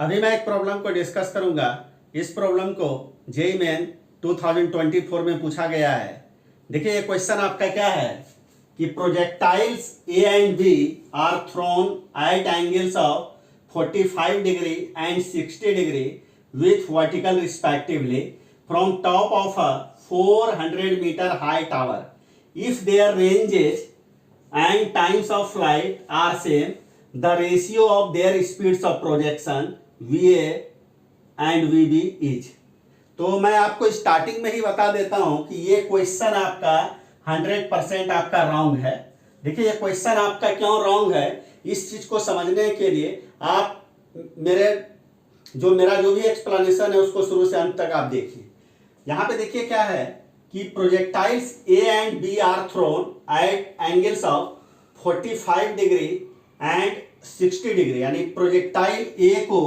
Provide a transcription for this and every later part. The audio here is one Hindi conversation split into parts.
अभी मैं एक प्रॉब्लम को डिस्कस करूंगा। इस प्रॉब्लम को जेईई मेन 2024 में पूछा गया है। देखिए ये क्वेश्चन आपका क्या है कि projectiles A and B are thrown at angles of 45 degree and 60 degree with vertical respectively from top of a 400 metre high tower if their ranges and times of flight are same, the ratio of their speeds of projection VA and VB is। तो मैं आपको स्टार्टिंग में ही बता देता हूं कि ये क्वेश्चन आपका 100% आपका रॉन्ग है। देखिए ये क्वेश्चन आपका क्यों रॉन्ग है, इस चीज को समझने के लिए आप मेरा जो भी एक्सप्लेनेशन है उसको शुरू से अंत तक आप देखिए। यहां पे देखिए क्या है कि projectiles A and B are thrown at angles of 45 degree and 60 degree, यानी प्रोजेक्टाइल ए को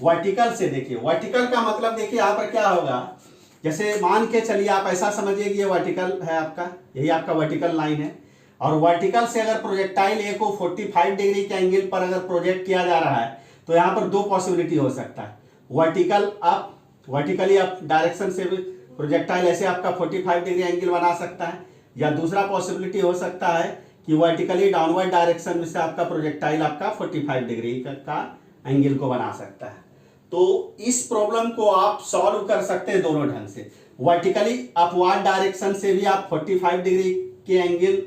वर्टिकल से, देखिए वर्टिकल का मतलब देखिए यहाँ पर क्या होगा, जैसे मान के चलिए आप ऐसा समझिए कि ये वर्टिकल है आपका, यही आपका वर्टिकल लाइन है और वर्टिकल से अगर प्रोजेक्टाइल ए को 45 डिग्री के एंगल पर अगर प्रोजेक्ट किया जा रहा है तो यहाँ पर दो पॉसिबिलिटी हो सकता है। वर्टिकली अप डायरेक्शन से भी प्रोजेक्टाइल ऐसे आपका 45 डिग्री एंगल बना सकता है, या दूसरा पॉसिबिलिटी हो सकता है कि वर्टिकली डाउनवर्ड डायरेक्शन में से आपका प्रोजेक्टाइल आपका 45 डिग्री का एंगल को बना सकता है। तो इस प्रॉब्लम को आप सॉल्व कर सकते हैं दोनों ढंग से। वर्टिकली अपवर्ड डायरेक्शन से भी आप 45 डिग्री के एंगल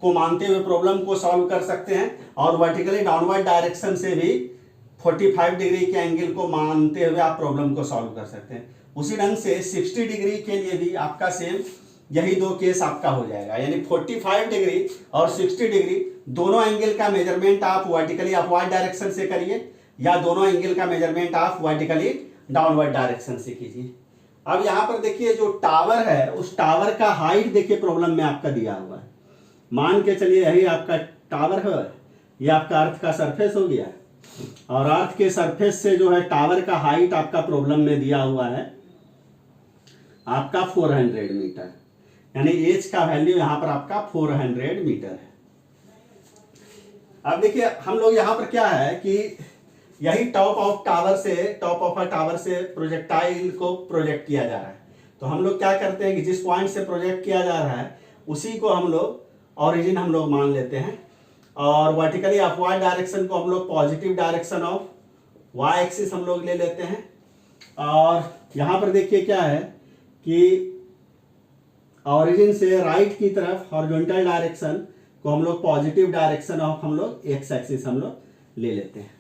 को मानते हुए प्रॉब्लम को सॉल्व कर सकते हैं, और वर्टिकली डाउनवर्ड डायरेक्शन से भी 45 डिग्री के एंगल को मानते हुए आप प्रॉब्लम को सॉल्व कर सकते हैं। उसी ढंग से 60 डिग्री के लिए भी आपका सेम यही दो केस आपका हो जाएगा, यानी 45 डिग्री और 60 डिग्री दोनों एंगल का मेजरमेंट आप वर्टिकली अपवर्ड डायरेक्शन से करिए, या दोनों एंगल का मेजरमेंट आप वर्टिकली डाउनवर्ड डायरेक्शन से कीजिए। अब यहां पर देखिए जो टावर है उस टावर का हाइट देखिए प्रॉब्लम में आपका दिया हुआ है। मान के चलिए यही आपका टावर है, ये आपका अर्थ का सरफेस हो गया, और अर्थ के सरफेस से जो है टावर का हाइट आपका प्रॉब्लम में दिया हुआ है आपका 400 मीटर, यानी एच का वैल्यू यहां पर आपका 400 मीटर है। अब देखिए हम लोग यहां पर क्या है कि यही टॉप ऑफ अ टावर से प्रोजेक्टाइल को प्रोजेक्ट किया जा रहा है। तो हम लोग क्या करते हैं कि जिस पॉइंट से प्रोजेक्ट किया जा रहा है उसी को हम लोग ऑरिजिन हम लोग मान लेते हैं, और वर्टिकली अपवर्ड डायरेक्शन को हम लोग positive direction of Y axis हम लोग ले लेते हैं। और यहां पर देखिए क्या है कि ऑरिजिन से राइट की तरफ हॉरिजॉन्टल डायरेक्शन को हम लोग पॉजिटिव डायरेक्शन ऑफ हम लोग एक्स एक्सिस हम लोग ले लेते हैं।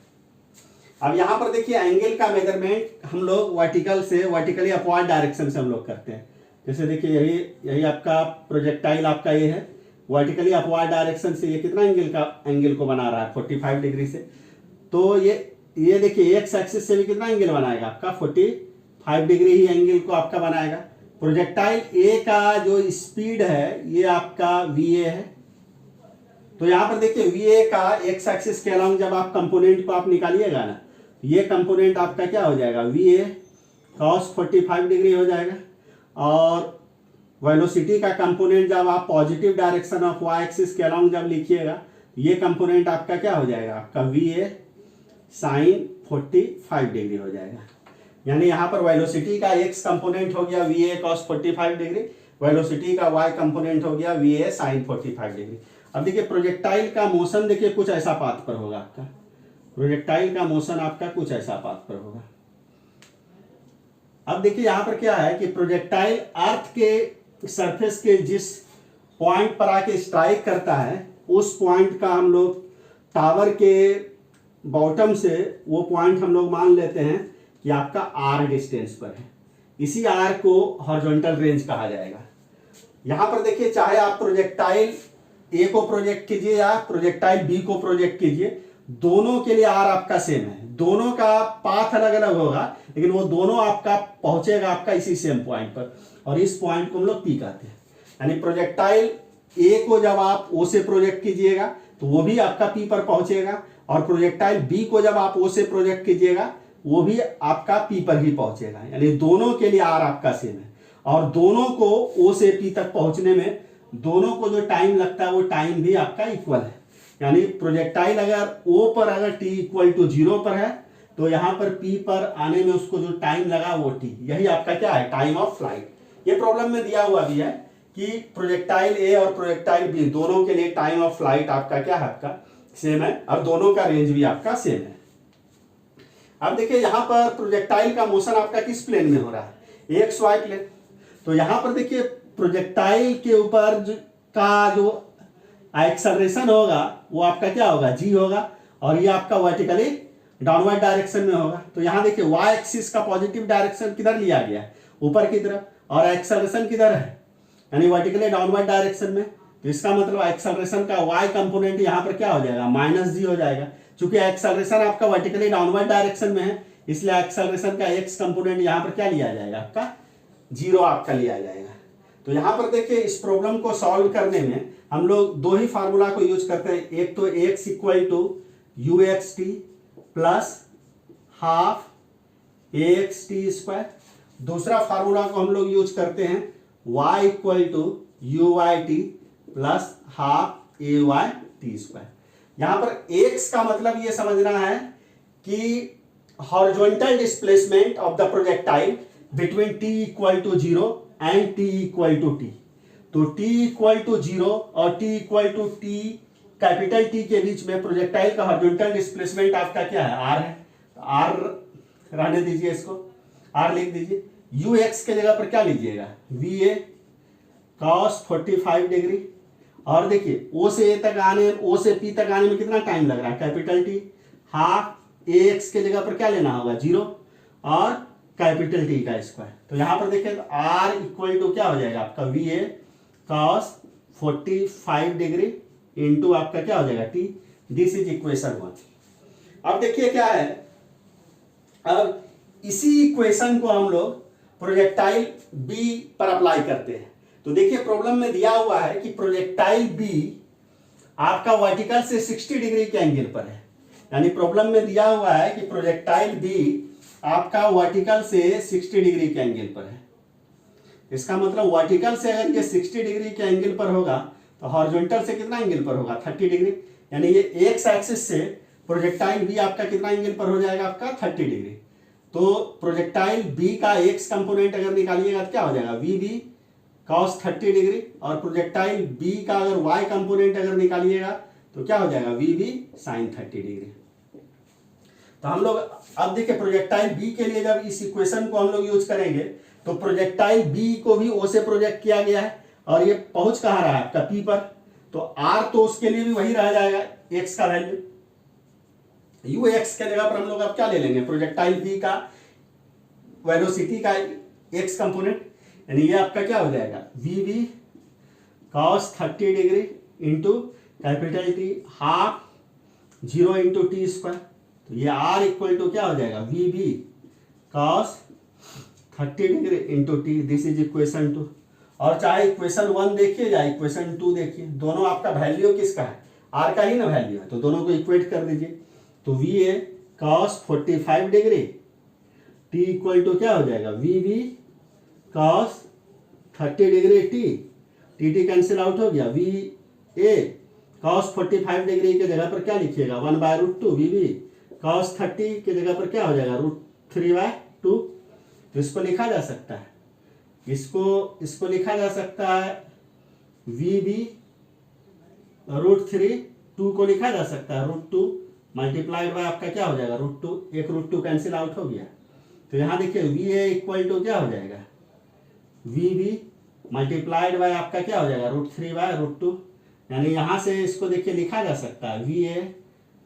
अब यहां पर देखिए एंगल का मेजरमेंट हम लोग वर्टिकली अपवर्ड डायरेक्शन से हम लोग करते हैं। जैसे देखिए यही आपका प्रोजेक्टाइल आपका ये है, वर्टिकली अपवर्ड डायरेक्शन से ये कितना एंगल को बना रहा है 45 डिग्री से। तो ये देखिए एक्स एक्सिस से भी कितना एंगल बनाएगा आपका 45 डिग्री ही एंगल को आपका बनाएगा। प्रोजेक्टाइल ए का जो स्पीड है ये आपका VA है। तो यहां पर देखिए VA का एक्स एक्सिस के अलावा जब आप कंपोनेंट को आप निकालिएगा ना, ये कंपोनेंट आपका क्या हो जाएगा VA cos 45 डिग्री हो जाएगा, और वेलोसिटी का कंपोनेंट जब आप positive direction of Y axis के अलाउंग जब लिखिएगा, ये कंपोनेंट आपका क्या हो जाएगा आपका VA sin 45 डिग्री हो जाएगा। यानी यहां पर वेलोसिटी का x कंपोनेंट हो गया VA cos 45 डिग्री, वेलोसिटी का y कंपोनेंट हो गया VA sin 45 डिग्री। अब देखिए प्रोजेक्टाइल का मोशन देखिए कुछ ऐसा पाथ पर होगा आपका, प्रोजेक्टाइल का मोशन आपका कुछ ऐसा पाथ पर होगा। अब देखिए यहां पर क्या है कि प्रोजेक्टाइल अर्थ के सरफेस के जिस पॉइंट पर आके स्ट्राइक करता है उस पॉइंट का हम लोग टावर के बॉटम से वो पॉइंट हम लोग मान लेते हैं कि आपका R डिस्टेंस पर है। इसी R को हॉरिजॉन्टल रेंज कहा जाएगा। यहां पर देखिए चाहे आप प्रोजेक्टाइल A को प्रोजेक्ट कीजिए या प्रोजेक्टाइल B को प्रोजेक्ट कीजिए, दोनों के लिए R आपका सेम है। दोनों का पाथ अलग अलग होगा लेकिन वो दोनों आपका पहुंचेगा आपका इसी सेम पॉइंट पर, और इस पॉइंट को हम लोग P कहते हैं। यानी प्रोजेक्टाइल A को जब आप O से प्रोजेक्ट कीजिएगा तो वो भी आपका P पर पहुंचेगा, और प्रोजेक्टाइल B को जब आप O से प्रोजेक्ट कीजिएगा वो भी आपका P पर ही पहुंचेगा। यानी दोनों के लिए R आपका सेम है, और दोनों को O से P तक पहुंचने में दोनों को जो टाइम लगता है वो टाइम भी आपका इक्वल है। यानी प्रोजेक्टाइल अगर O पर अगर t = 0 पर है तो यहाँ पर P पर आने में उसको जो टाइम लगा वो T, यही आपका क्या है, टाइम ऑफ फ्लाइट। ये प्रॉब्लम में दिया हुआ भी है कि प्रोजेक्टाइल A और प्रोजेक्टाइल B दोनों के लिए टाइम ऑफ फ्लाइट आपका क्या है, आपका सेम है, और दोनों का रेंज भी आपका सेम है। अब देखिए यहाँ पर प्रोजेक्टाइल का मोशन आपका किस प्लेन में हो रहा है, एक्स वाई प्लेन। तो यहाँ पर देखिए प्रोजेक्टाइल के ऊपर का जो एक्सेलरेशन होगा वो आपका क्या होगा, जी होगा, और ये आपका वर्टिकली डाउनवर्ड डायरेक्शन में होगा। तो यहाँ देखिए वाई एक्सिस का पॉजिटिव डायरेक्शन किधर लिया गया है, ऊपर की तरफ, और एक्सेलरेशन किधर है, यानी वर्टिकली डाउनवर्ड डायरेक्शन में। तो इसका मतलब एक्सेलरेशन का वाई कंपोनेंट यहाँ पर क्या हो जाएगा, माइनस जी हो जाएगा। चूंकि एक्सेलरेशन आपका वर्टिकली डाउनवर्ड डायरेक्शन में है, इसलिए एक्सेलरेशन का एक्स कंपोनेंट यहाँ पर क्या लिया जाएगा, आपका जीरो आपका लिया जाएगा। तो यहाँ पर देखिए इस प्रॉब्लम को सॉल्व करने में हम लोग दो ही फार्मूला को यूज करते हैं। एक तो x equal to U X T plus half A X T square. दूसरा फार्मूला को हम लोग यूज करते हैं y equal to U Y T plus half A Y T square. यहां पर x का मतलब ये समझना है कि horizontal displacement of the projectile between t equal to 0 and t equal to t। तो t इक्वल टू 0 और t equal to t, capital T के बीच में प्रोजेक्टाइल का हॉरिजॉन्टल डिस्प्लेसमेंट आपका क्या है, r है। तो r रहने दीजिए, इसको r लिख दीजिए। ux के जगह पर क्या लीजिएगा, va cos 45 डिग्री। और देखिए o से a तक आने, o से p तक आने में कितना टाइम लग रहा है, कैपिटल T। हाफ ax के जगह पर क्या लेना होगा, 0, और कैपिटल T का स्क्वायर। तो यहां पर देखिए r इक्वल टू क्या हो जाएगा आपका, va cos 45 डिग्री इंटू आपका क्या हो जाएगा t। This is equation 1। अब देखिए क्या है, अब इसी इक्वेशन को हम लोग प्रोजेक्टाइल B पर अप्लाई करते हैं। तो देखिए प्रॉब्लम में दिया हुआ है कि प्रोजेक्टाइल B आपका वर्टिकल से 60 डिग्री के एंगल पर है। यानी प्रॉब्लम में दिया हुआ है कि प्रोजेक्टाइल B आपका वर्टिकल से 60 डिग्री के एंगल पर है। इसका मतलब वर्टिकल से अगर ये 60 डिग्री के एंगल पर होगा तो हॉरिजॉन्टल से कितना एंगल पर होगा, 30 डिग्री। यानी ये एक्स एक्सिस से प्रोजेक्टाइल B आपका कितना एंगल पर हो जाएगा, आपका 30 डिग्री। तो प्रोजेक्टाइल B का एक्स कंपोनेंट अगर निकालिएगा तो क्या हो जाएगा, VB cos 30 डिग्री, और प्रोजेक्टाइल B का अगर y कंपोनेंट अगर निकालिएगा तो क्या हो जाएगा, VB sin 30 डिग्री। तो हम लोग अब देखिए प्रोजेक्टाइल B के लिए जब इस इक्वेशन को हम लोग यूज करेंगे तो प्रोजेक्टाइल B को भी O से प्रोजेक्ट किया गया है, और ये पहुंच कहाँ रहा है आपका P पर। तो R तो उसके लिए भी वही रह जाएगा, x का वैल्यू। ux के जगह पर हम लोग अब क्या ले लेंगे, प्रोजेक्टाइल B का वेलोसिटी का x कंपोनेंट, यानी ये आपका क्या हो जाएगा, VB cos 30 degree into capital T half 0 into T square. तो ये R इक्वल टू क्या हो जाएगा, VB cos 30 degree into T. This is equation 2। और चाहे इक्वेशन 1 देखिए या इक्वेशन 2 देखिए, दोनों आपका वैल्यू किसका है, R का ही ना वैल्यू है, तो दोनों को इक्वेट कर दीजिए। तो VA cos 45 degree T equal to क्या हो जाएगा, VB cos 30 degree T cancel out हो गया। VA cos 45 डिग्री के जगह पर क्या लिखिएगा, 1/√2। VB cos 30 के जगह पर क्या हो जाएगा, √3/2। तो इसको लिखा जा सकता है, इसको लिखा जा सकता है VB √3, 2 को लिखा जा सकता है √2 मल्टीप्लाइड बाय आपका क्या हो जाएगा, √2। एक √2 कैंसिल आउट हो गया। तो यहाँ देखिए VA इक्वल टू क्या हो जाएगा, VB मल्टीप्लाइड बाय आपका क्या हो जाएगा, √3/√2। यानी यहाँ से इसको देखिए लिखा जा सकता है VA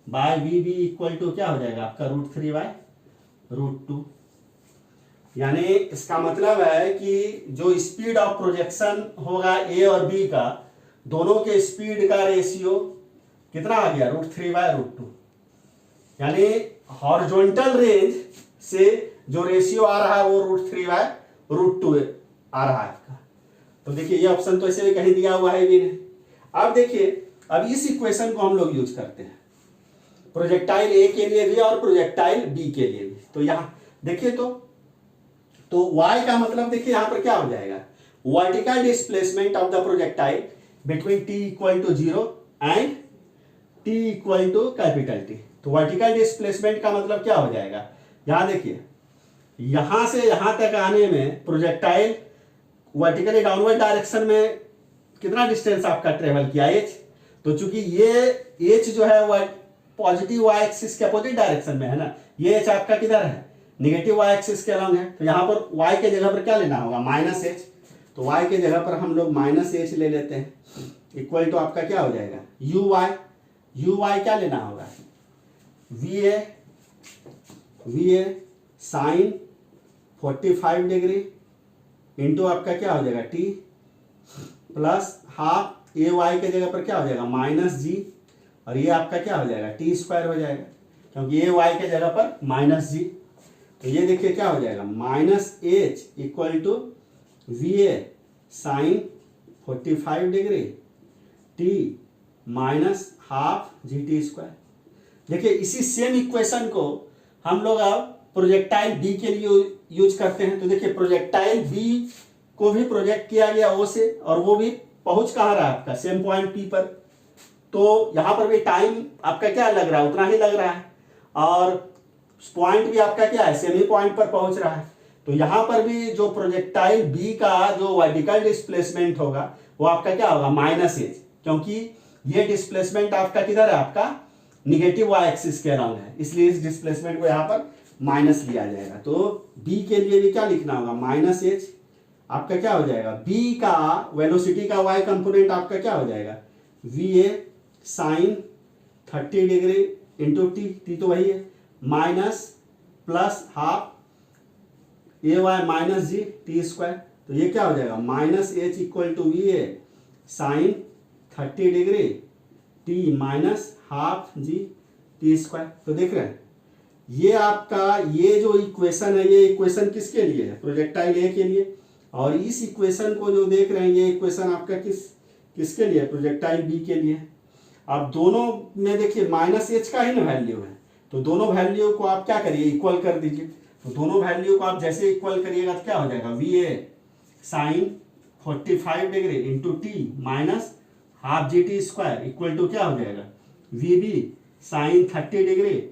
by VB equal to क्या हो जाएगा आपका, √3/√2। यानी इसका मतलब है कि जो स्पीड ऑफ प्रोजेक्शन होगा A और B का, दोनों के स्पीड का रेशियो कितना आ गया, √3/√2। यानी हॉरिजॉन्टल रेंज से जो रेशियो आ रहा है वो √3/√2 आ रहा है आपका। तो देखिए ये ऑप्शन तो ऐसे भी कहीं दिया हुआ है भी नहीं। अब देखिए अब इस इक्वेशन को हम लोग यूज करते हैं प्रोजेक्टाइल A के लिए भी और प्रोजेक्टाइल B के लिए भी। तो यहाँ देखिए तो y का मतलब देखिए यहां पर क्या हो जाएगा, vertical displacement of the projectile between t equal to 0 and t equal to capital T। तो वर्टिकल डिस्प्लेसमेंट का मतलब क्या हो जाएगा, यहाँ देखिए यहां से यहां तक आने में प्रोजेक्टाइल वर्टिकली डाउनवर्ड डायरेक्शन में कितना डिस्टेंस आपका ट्रेवल किया, एच। तो चूंकि ये एच जो है वह पॉजिटिव वाई एक्सिस के अपोजिट डायरेक्शन में है ना, ये एच आपका किधर है, निगेटिव वाई एक्सिस के अलॉन्ग है। तो यहाँ पर वाई के जगह पर क्या लेना होगा, माइनस एच। तो वाई के जगह पर हम लोग माइनस एच ले लेते हैं, इक्वल टू आपका क्या हो जाएगा, यू वाई। यू वाई क्या लेना होगा, V A sine 45 degree into आपका क्या हो जाएगा T plus half A Y के जगह पर क्या हो जाएगा माइनस जी, और ये आपका क्या हो जाएगा टी स्क्वायर हो जाएगा, क्योंकि ए वाई के जगह पर माइनस जी। तो ये देखिए क्या हो जाएगा, minus H equal to V A sine 45 degree T minus half G T square. देखिए इसी सेम इक्वेशन को हम लोग अब प्रोजेक्टाइल बी के लिए यूज करते हैं। तो देखिए प्रोजेक्टाइल बी को भी प्रोजेक्ट किया गया ओ से, और वो भी पहुंच कहाँ रहा है आपका, सेम पॉइंट पी पर। तो यहां पर भी टाइम आपका क्या लग रहा है, उतना ही लग रहा है, और पॉइंट भी आपका क्या है, सेम ही पॉइंट पर पहुंच रहा है। तो यहां पर भी जो प्रोजेक्टाइल बी का जो वर्टिकल डिस्प्लेसमेंट होगा वो आपका क्या होगा, माइनस एच, क्योंकि ये डिस्प्लेसमेंट आपका किधर है, आपका निगेटिव वाई एक्सिस के अराउंड है, इसलिए इस डिस्प्लेसमेंट को यहाँ पर माइनस लिया जाएगा। तो बी के लिए भी क्या लिखना होगा, माइनस एच। आपका क्या हो जाएगा, बी का वेलोसिटी का वाई कंपोनेंट आपका क्या हो जाएगा, V A sine 30 degree into T, T तो वही है, minus plus half A Y minus G T square. तो ये क्या हो जाएगा, minus H equal to V A sine 30 degree T minus half G T square. तो देख रहे हैं ये आपका ये जो इक्वेशन है, ये इक्वेशन किसके लिए है, प्रोजेक्टाइल ए के लिए, और इस इक्वेशन को जो देख रहे हैं ये इक्वेशन आपका किसके लिए, प्रोजेक्टाइल बी के लिए। अब दोनों में देखिए माइनस एच का ही ना वैल्यू है, तो दोनों वैल्यू को आप क्या करिए, इक्वल कर दीजिए। तो दोनों वैल्यू को आप जैसे इक्वल करिएगा तो क्या हो जाएगा, V A sine 45 degree into T minus half G T square equal to क्या हो जाएगा, V B sine 30 degree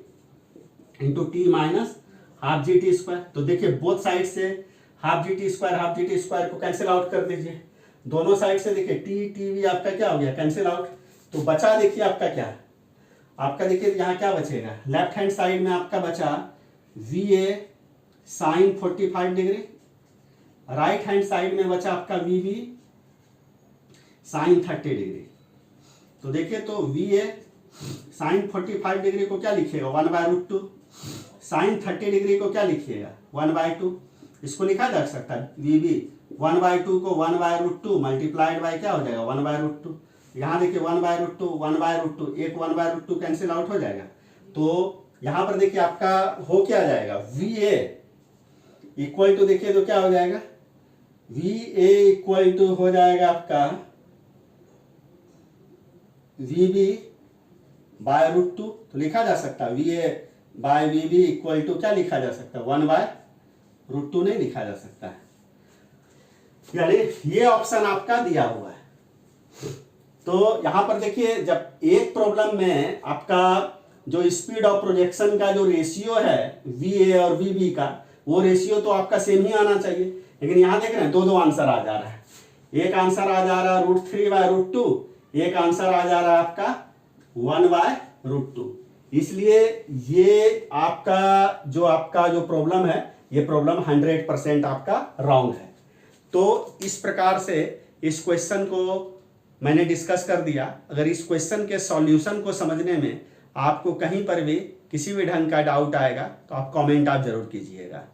into T minus half G T square. तो देखिए बोथ साइड से हाफ जी टी स्क्वायर को कैंसिल आउट कर दीजिए, दोनों साइड से देखिए टी टी भी आपका क्या हो गया, कैंसिल आउट। तो बचा देखिए आपका क्या, आपका देखिए यहाँ क्या बचेगा, लेफ्ट हैंड साइड में आपका बचा V A sine 45 degree, right hand side में बचा आपका वी बी साइन 30 डिग्री। तो देखिए तो वी ए साइन 45 डिग्री को क्या लिखिएगा, 1/√2, साइन 30 डिग्री को क्या लिखिएगा, 1/2। इसको लिखा जा सकता है वी बी 1/2 को 1/√2 मल्टीप्लाइड बाय क्या हो जाएगा, 1/√2। यहाँ देखिए 1/√2 एक 1/√2 कैंसिल आउट हो जाएगा। तो यहाँ पर देखिए आपका हो क्या जाएगा, वी ए इक्वल टू देखिए तो क्या हो जाएगा, वी ए इक्वल टू हो जाएगा आपका वी बी बाय√2। तो लिखा जा सकता है V A by V B equal to क्या लिखा जा सकता है, 1/√2 नहीं लिखा जा सकता है, यानी ये ऑप्शन आपका दिया हुआ है। तो यहां पर देखिए जब एक प्रॉब्लम में आपका जो स्पीड ऑफ प्रोजेक्शन का जो रेशियो है वी ए और वी बी का, वो रेशियो तो आपका सेम ही आना चाहिए, लेकिन यहां देख रहे हैं दो आंसर आ जा रहा है। एक आंसर आ जा रहा है √3/√2, एक आंसर आ जा रहा है आपका 1/√2। इसलिए ये आपका जो प्रॉब्लम है, ये प्रॉब्लम 100% आपका रॉन्ग है। तो इस प्रकार से इस क्वेश्चन को मैंने डिस्कस कर दिया। अगर इस क्वेश्चन के सॉल्यूशन को समझने में आपको कहीं पर भी किसी भी ढंग का डाउट आएगा तो आप कमेंट आप जरूर कीजिएगा।